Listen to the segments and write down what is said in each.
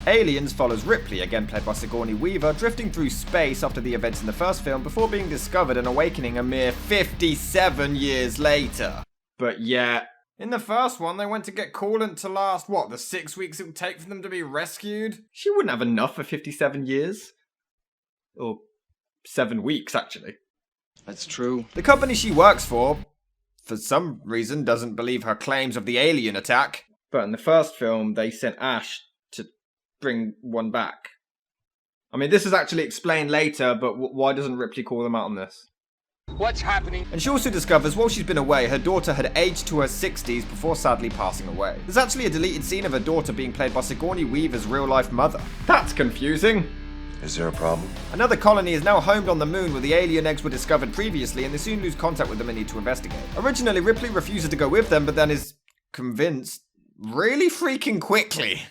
Aliens follows Ripley, again played by Sigourney Weaver, drifting through space after the events in the first film before being discovered and awakening a mere 57 years later. But yeah, in the first one, they went to get coolant to last, what, the 6 weeks it would take for them to be rescued? She wouldn't have enough for 57 years. Or 7 weeks, actually. That's true. The company she works for some reason, doesn't believe her claims of the alien attack. But in the first film, they sent Ash to bring one back. I mean, this is actually explained later, but why doesn't Ripley call them out on this? What's happening? And she also discovers while she's been away, her daughter had aged to her 60s before sadly passing away. There's actually a deleted scene of her daughter being played by Sigourney Weaver's real-life mother. That's confusing. Is there a problem? Another colony is now homed on the moon where the alien eggs were discovered previously, and they soon lose contact with them and need to investigate. Originally, Ripley refuses to go with them, but then is convinced really freaking quickly.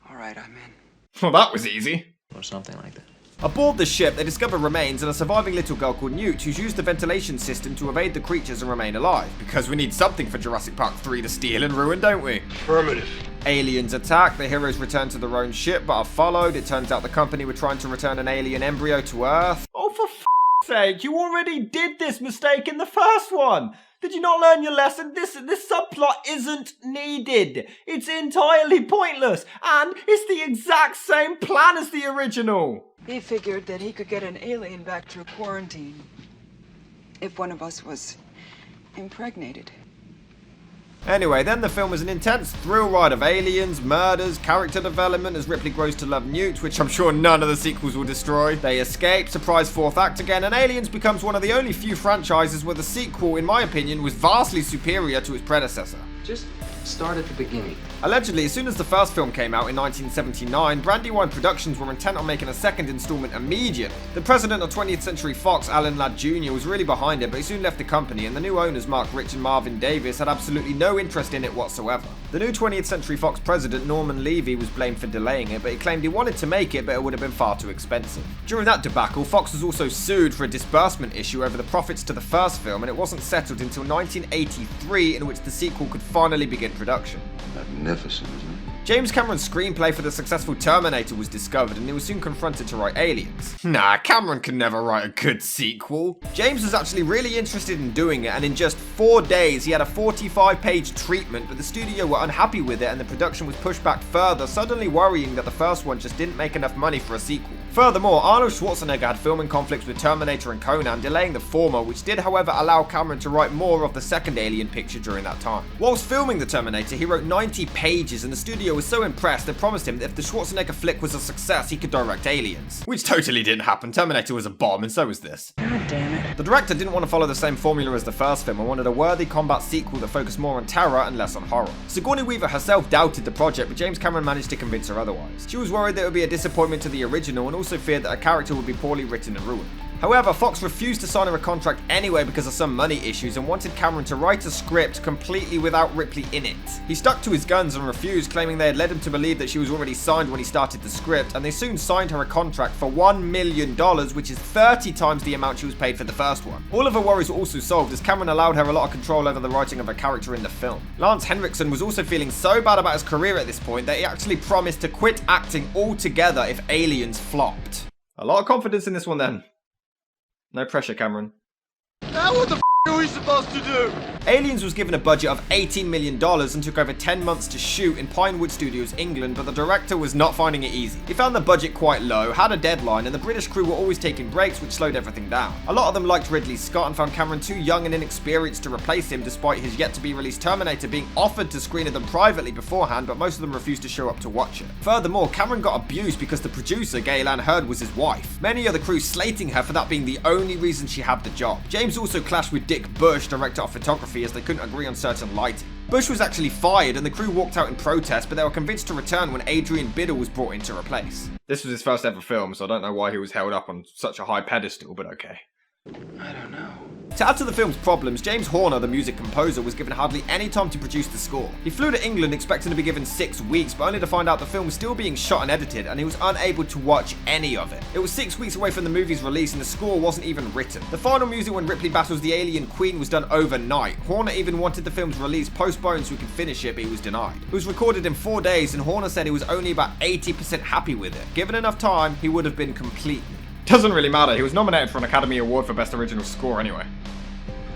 Alright, I'm in. Well, that was easy. Or something like that. Aboard the ship, they discover remains and a surviving little girl called Newt, who's used the ventilation system to evade the creatures and remain alive. Because we need something for Jurassic Park 3 to steal and ruin, don't we? Affirmative. Aliens attack, the heroes return to their own ship but are followed. It turns out the company were trying to return an alien embryo to Earth. Oh, for f***'s sake, you already did this mistake in the first one! Did you not learn your lesson? This subplot isn't needed. It's entirely pointless, and it's the exact same plan as the original. He figured that he could get an alien back through quarantine if one of us was impregnated. Anyway, then the film was an intense thrill ride of aliens, murders, character development as Ripley grows to love Newt, which I'm sure none of the sequels will destroy. They escape, surprise fourth act again, and Aliens becomes one of the only few franchises where the sequel, in my opinion, was vastly superior to its predecessor. Just start at the beginning. Allegedly, as soon as the first film came out in 1979, Brandywine Productions were intent on making a second installment immediately. The president of 20th Century Fox, Alan Ladd Jr., was really behind it, but he soon left the company, and the new owners, Mark Rich and Marvin Davis, had absolutely no interest in it whatsoever. The new 20th Century Fox president, Norman Levy, was blamed for delaying it, but he claimed he wanted to make it, but it would have been far too expensive. During that debacle, Fox was also sued for a disbursement issue over the profits to the first film, and it wasn't settled until 1983, in which the sequel could finally begin production. Magnificent, isn't it? James Cameron's screenplay for the successful Terminator was discovered, and he was soon confronted to write Aliens. Nah, Cameron can never write a good sequel. James was actually really interested in doing it, and in just 4 days he had a 45-page treatment, but the studio were unhappy with it and the production was pushed back further, suddenly worrying that the first one just didn't make enough money for a sequel. Furthermore, Arnold Schwarzenegger had filming conflicts with Terminator and Conan, delaying the former, which did however allow Cameron to write more of the second Alien picture during that time. Whilst filming the Terminator, he wrote 90 pages, and the studio was so impressed they promised him that if the Schwarzenegger flick was a success, he could direct Aliens. Which totally didn't happen. Terminator was a bomb, and so was this. God damn it. The director didn't want to follow the same formula as the first film and wanted a worthy combat sequel that focused more on terror and less on horror. Sigourney Weaver herself doubted the project, but James Cameron managed to convince her otherwise. She was worried that it would be a disappointment to the original and also feared that her character would be poorly written and ruined. However, Fox refused to sign her a contract anyway because of some money issues and wanted Cameron to write a script completely without Ripley in it. He stuck to his guns and refused, claiming they had led him to believe that she was already signed when he started the script, and they soon signed her a contract for $1 million, which is 30 times the amount she was paid for the first one. All of her worries were also solved as Cameron allowed her a lot of control over the writing of her character in the film. Lance Henriksen was also feeling so bad about his career at this point that he actually promised to quit acting altogether if Aliens flopped. A lot of confidence in this one then. No pressure, Cameron. Now what the f*** are we supposed to do? Aliens was given a budget of $18 million and took over 10 months to shoot in Pinewood Studios, England, but the director was not finding it easy. He found the budget quite low, had a deadline, and the British crew were always taking breaks, which slowed everything down. A lot of them liked Ridley Scott and found Cameron too young and inexperienced to replace him, despite his yet-to-be-released Terminator being offered to screen them privately beforehand, but most of them refused to show up to watch it. Furthermore, Cameron got abused because the producer, Gaylan Hurd, was his wife. Many of the crew slating her for that being the only reason she had the job. James also clashed with Dick Bush, director of photography, as they couldn't agree on certain lighting. Bush was actually fired and the crew walked out in protest, but they were convinced to return when Adrian Biddle was brought in to replace. This was his first ever film, so I don't know why he was held up on such a high pedestal, but okay. I don't know. To add to the film's problems, James Horner, the music composer, was given hardly any time to produce the score. He flew to England expecting to be given 6 weeks, but only to find out the film was still being shot and edited, and he was unable to watch any of it. It was 6 weeks away from the movie's release, and the score wasn't even written. The final music when Ripley battles the alien queen was done overnight. Horner even wanted the film's release postponed so he could finish it, but he was denied. It was recorded in 4 days, and Horner said he was only about 80% happy with it. Given enough time, he would have been completely. Doesn't really matter, he was nominated for an Academy Award for Best Original Score anyway.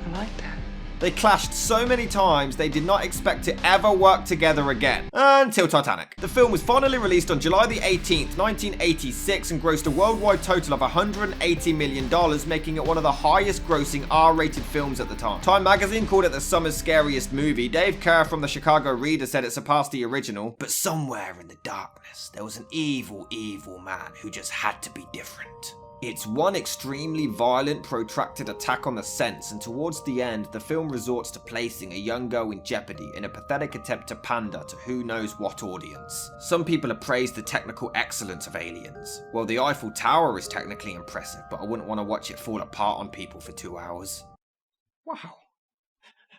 I like that. They clashed so many times they did not expect to ever work together again. Until Titanic. The film was finally released on July the 18th, 1986 and grossed a worldwide total of $180 million, making it one of the highest grossing R-rated films at the time. Time magazine called it the summer's scariest movie. Dave Kerr from the Chicago Reader said it surpassed the original. But somewhere in the darkness, there was an evil, evil man who just had to be different. It's one extremely violent, protracted attack on the sense, and towards the end, the film resorts to placing a young girl in jeopardy in a pathetic attempt to pander to who knows what audience. Some people have praised the technical excellence of Aliens. Well, the Eiffel Tower is technically impressive, but I wouldn't want to watch it fall apart on people for 2 hours. Wow.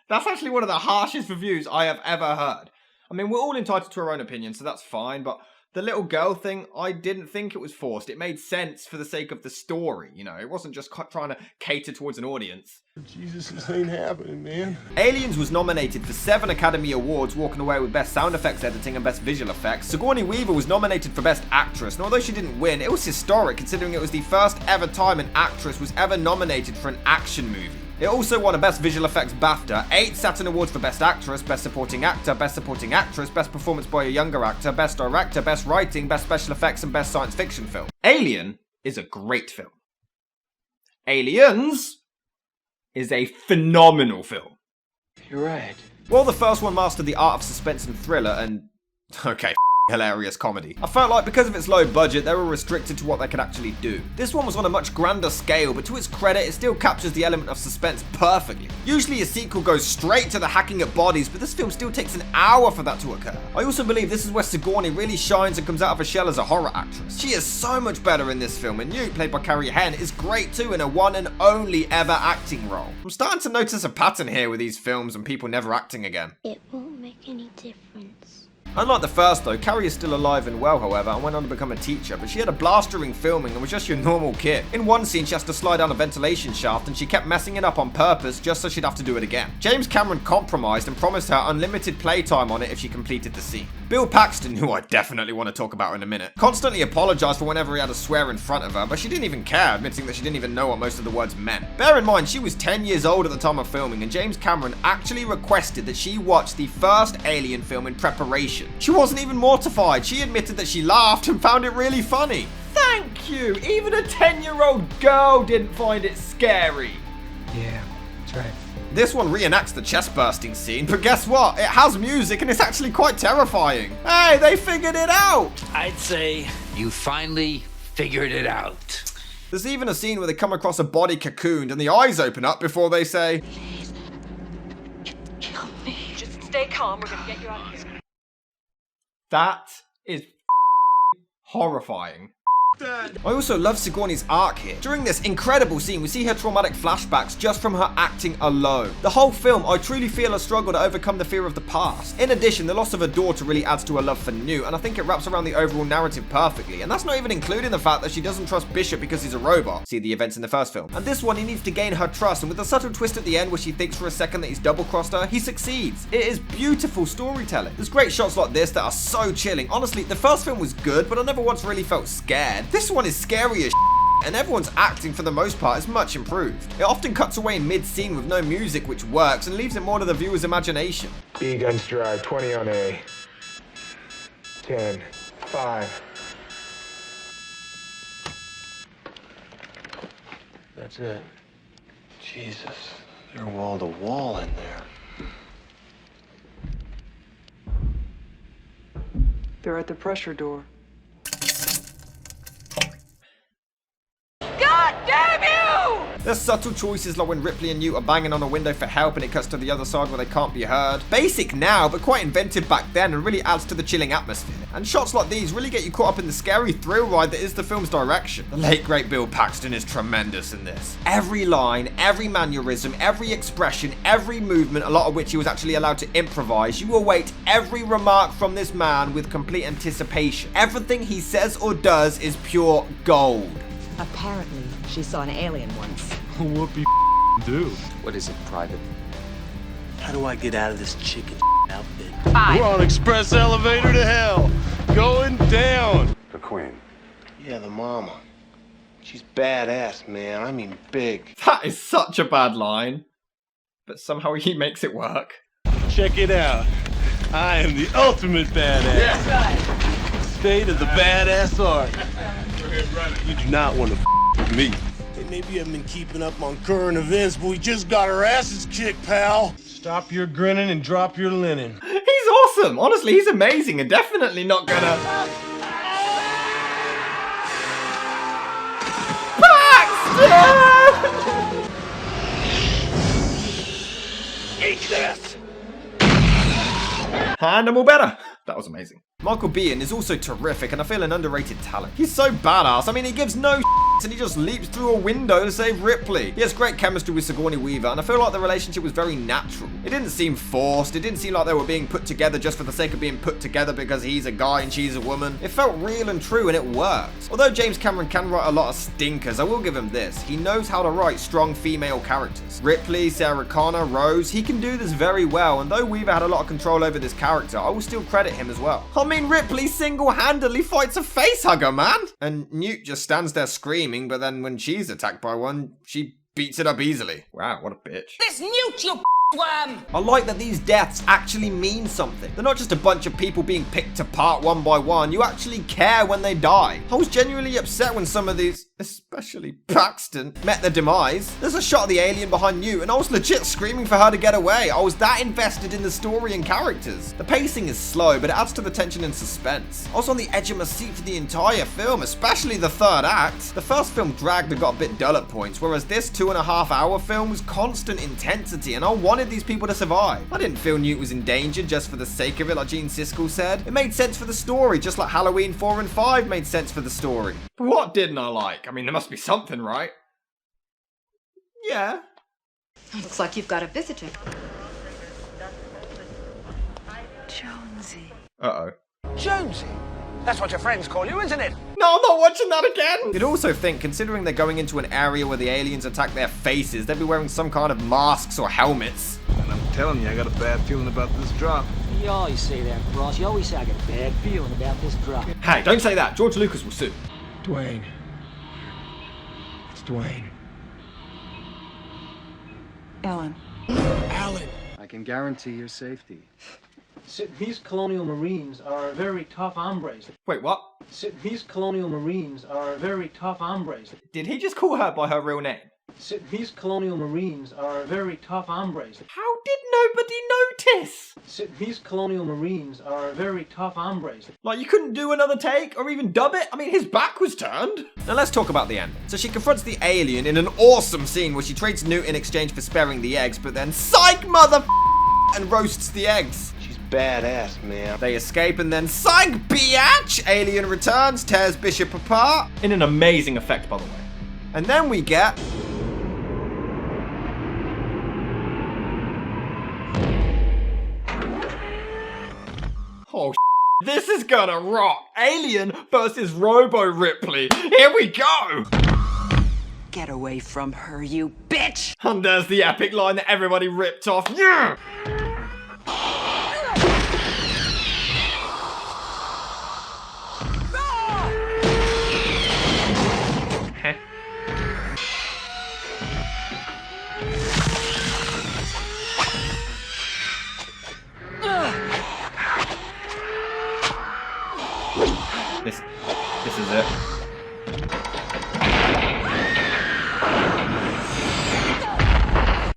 That's actually one of the harshest reviews I have ever heard. I mean, we're all entitled to our own opinion, so that's fine, but the little girl thing, I didn't think it was forced. It made sense for the sake of the story, you know? It wasn't just trying to cater towards an audience. Jesus, this ain't happening, man. Aliens was nominated for 7 Academy Awards, walking away with Best Sound Effects Editing and Best Visual Effects. Sigourney Weaver was nominated for Best Actress, and although she didn't win, it was historic considering it was the first ever time an actress was ever nominated for an action movie. It also won a Best Visual Effects BAFTA, 8 Saturn Awards for Best Actress, Best Supporting Actor, Best Supporting Actress, Best Performance by a Younger Actor, Best Director, Best Writing, Best Special Effects, and Best Science Fiction Film. Alien is a great film. Aliens is a phenomenal film. You're right. While the first one mastered the art of suspense and thriller and... okay, hilarious comedy. I felt like because of its low budget, they were restricted to what they could actually do. This one was on a much grander scale, but to its credit, it still captures the element of suspense perfectly. Usually a sequel goes straight to the hacking at bodies, but this film still takes an hour for that to occur. I also believe this is where Sigourney really shines and comes out of her shell as a horror actress. She is so much better in this film, and Newt, played by Carrie Henn, is great too in a one and only ever acting role. I'm starting to notice a pattern here with these films and people never acting again. It won't make any difference. Unlike the first though, Carrie is still alive and well however, and went on to become a teacher, but she had a blast during filming and was just your normal kid. In one scene she has to slide down a ventilation shaft and she kept messing it up on purpose just so she'd have to do it again. James Cameron compromised and promised her unlimited playtime on it if she completed the scene. Bill Paxton, who I definitely want to talk about in a minute, constantly apologised for whenever he had to swear in front of her, but she didn't even care, admitting that she didn't even know what most of the words meant. Bear in mind, she was 10 years old at the time of filming, and James Cameron actually requested that she watch the first Alien film in preparation. She wasn't even mortified, she admitted that she laughed and found it really funny. Thank you! Even a 10-year-old girl didn't find it scary. Yeah, that's right. This one reenacts the chest bursting scene, but guess what? It has music and it's actually quite terrifying. Hey, they figured it out! I'd say you finally figured it out. There's even a scene where they come across a body cocooned and the eyes open up before they say, Please, kill me. Just stay calm. We're gonna get you out of here. that is horrifying. I also love Sigourney's arc here. During this incredible scene, we see her traumatic flashbacks just from her acting alone. The whole film, I truly feel a struggle to overcome the fear of the past. In addition, the loss of her daughter really adds to her love for Newt, and I think it wraps around the overall narrative perfectly. And that's not even including the fact that she doesn't trust Bishop because he's a robot. See the events in the first film. And this one, he needs to gain her trust, and with a subtle twist at the end where she thinks for a second that he's double-crossed her, he succeeds. It is beautiful storytelling. There's great shots like this that are so chilling. Honestly, the first film was good, but I never once really felt scared. This one is scary as and everyone's acting for the most part is much improved. It often cuts away mid-scene with no music, which works and leaves it more to the viewer's imagination. B guns drive, 20 on A. 10, 5. That's it. Jesus, they're wall to wall in there. They're at the pressure door. There's subtle choices like when Ripley and Newt are banging on a window for help and it cuts to the other side where they can't be heard. Basic now, but quite inventive back then and really adds to the chilling atmosphere. And shots like these really get you caught up in the scary thrill ride that is the film's direction. The late great Bill Paxton is tremendous in this. Every line, every mannerism, every expression, every movement, a lot of which he was actually allowed to improvise, you await every remark from this man with complete anticipation. Everything he says or does is pure gold. Apparently, she saw an alien once. Whoopie do? What is it, Private? How do I get out of this chicken outfit? We're on express elevator to hell. Going down. The Queen. Yeah, the mama. She's badass, man. I mean big. That is such a bad line. But somehow he makes it work. Check it out. I am the ultimate badass. Yeah. State of the badass art. You do not want to with me. Hey, maybe you haven't been keeping up on current events, but we just got our asses kicked, pal. Stop your grinning and drop your linen. He's awesome. Honestly, he's amazing and definitely not gonna... Paxton! Eat this. Animal better. That was amazing. Michael Biehn is also terrific and I feel an underrated talent. He's so badass. I mean, he gives no and he just leaps through a window to save Ripley. He has great chemistry with Sigourney Weaver and I feel like the relationship was very natural. It didn't seem forced. It didn't seem like they were being put together just for the sake of being put together because he's a guy and she's a woman. It felt real and true and it worked. Although James Cameron can write a lot of stinkers, I will give him this. He knows how to write strong female characters. Ripley, Sarah Connor, Rose, he can do this very well, and though Weaver had a lot of control over this character, I will still credit him as well. I mean, Ripley single-handedly fights a facehugger, man! And Newt just stands there screaming, but then when she's attacked by one, she beats it up easily. Wow, what a bitch. This Newt, you worm! I like that these deaths actually mean something. They're not just a bunch of people being picked apart one by one. You actually care when they die. I was genuinely upset when some of these, especially Paxton, met their demise. There's a shot of the alien behind Newt and I was legit screaming for her to get away. I was that invested in the story and characters. The pacing is slow, but it adds to the tension and suspense. I was on the edge of my seat for the entire film, especially the third act. The first film dragged and got a bit dull at points, whereas this 2.5-hour film was constant intensity and I wanted these people to survive. I didn't feel Newt was in danger just for the sake of it, like Gene Siskel said. It made sense for the story, just like Halloween 4 and 5 made sense for the story. But what didn't I like? I mean, there must be something, right? Yeah. Looks like you've got a visitor. Jonesy. Uh-oh. Jonesy. That's what your friends call you, isn't it? No, I'm not watching that again! You'd also think, considering they're going into an area where the aliens attack their faces, they'd be wearing some kind of masks or helmets. And I'm telling you, I got a bad feeling about this drop. You always say that, Ross. You always say I got a bad feeling about this drop. Hey, don't say that. George Lucas will sue. Dwayne. It's Dwayne. Ellen. Alan. I can guarantee your safety. These colonial marines are very tough hombres. Wait, what? These colonial marines are very tough hombres. Did he just call her by her real name? These colonial marines are very tough hombres. How did nobody notice? These colonial marines are very tough hombres. Like, you couldn't do another take or even dub it? I mean, his back was turned. Now let's talk about the end. So she confronts the alien in an awesome scene where she trades Newt in exchange for sparing the eggs, but then psych mother and roasts the eggs. She's badass, man. They escape and then psych biatch! Alien returns, tears Bishop apart. In an amazing effect, by the way. And then we get... Oh, this is gonna rock! Alien versus Robo Ripley. Here we go! Get away from her, you bitch! And there's the epic line that everybody ripped off. Yeah! This is it.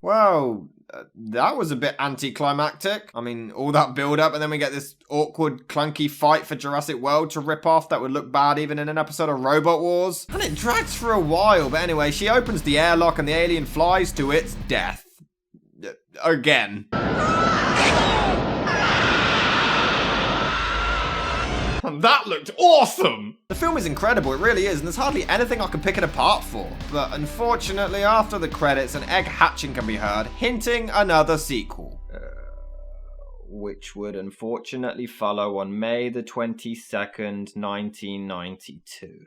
Well, that was a bit anticlimactic. I mean, all that build up and then we get this awkward, clunky fight for Jurassic World to rip off that would look bad even in an episode of Robot Wars. And it drags for a while, but anyway, she opens the airlock and the alien flies to its death. Again. That looked awesome! The film is incredible, it really is, and there's hardly anything I can pick it apart for. But unfortunately, after the credits, an egg hatching can be heard, hinting another sequel. Which would unfortunately follow on May the 22nd, 1992.